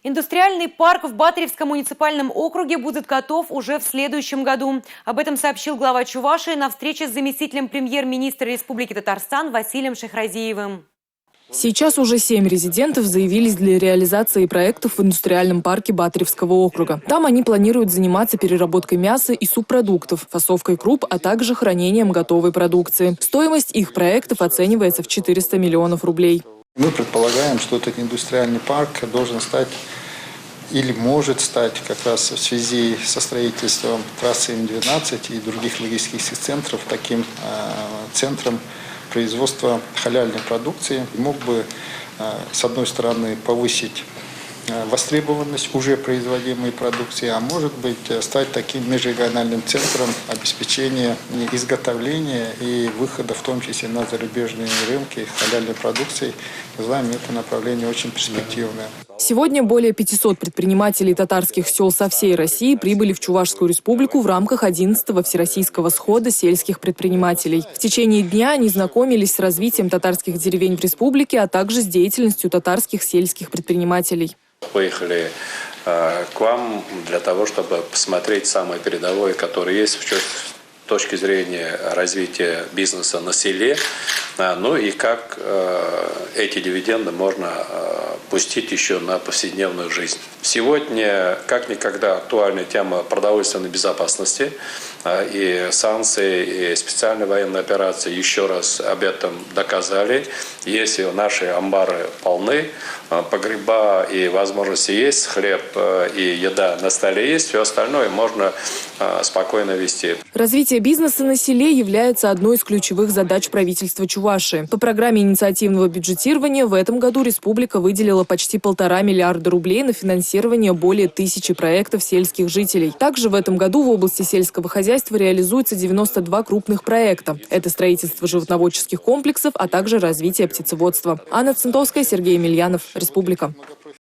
Индустриальный парк в Батыревском муниципальном округе будет готов уже в следующем году. Об этом сообщил глава Чувашии на встрече с заместителем премьер-министра Республики Татарстан Василием Шахразиевым. Сейчас уже 7 резидентов заявились для реализации проектов в индустриальном парке Батыревского округа. Там они планируют заниматься переработкой мяса и субпродуктов, фасовкой круп, а также хранением готовой продукции. Стоимость их проектов оценивается в 400 миллионов рублей. Мы предполагаем, что этот индустриальный парк должен стать или может стать как раз в связи со строительством трассы М12 и других логистических центров таким центром производства халяльной продукции. Мог бы, с одной стороны, повысить востребованность уже производимой продукции, а может быть стать таким межрегиональным центром обеспечения изготовления и выхода, в том числе на зарубежные рынки халяльной продукции. Мы знаем, это направление очень перспективное. Сегодня более 500 предпринимателей татарских сел со всей России прибыли в Чувашскую республику в рамках 11-го Всероссийского схода сельских предпринимателей. В течение дня они знакомились с развитием татарских деревень в республике, а также с деятельностью татарских сельских предпринимателей. Поехали к вам для того, чтобы посмотреть самое передовое, которое есть с точки зрения развития бизнеса на селе, ну и как эти дивиденды можно пустить еще на повседневную жизнь. Сегодня, как никогда, актуальна тема продовольственной безопасности, и санкции, и специальные военные операции еще раз об этом доказали. Если наши амбары полны, погреба и возможности есть, хлеб и еда на столе есть, все остальное можно спокойно вести. Развитие бизнеса на селе является одной из ключевых задач правительства Чувашии. По программе инициативного бюджетирования в этом году республика выделила почти 1,5 миллиарда рублей на финансирование более 1000 проектов сельских жителей. Также в этом году в области сельского хозяйства реализуется 92 крупных проекта. Это строительство животноводческих комплексов, а также развитие птицеводства. Анна Центовская, Сергей Емельянов, Республика.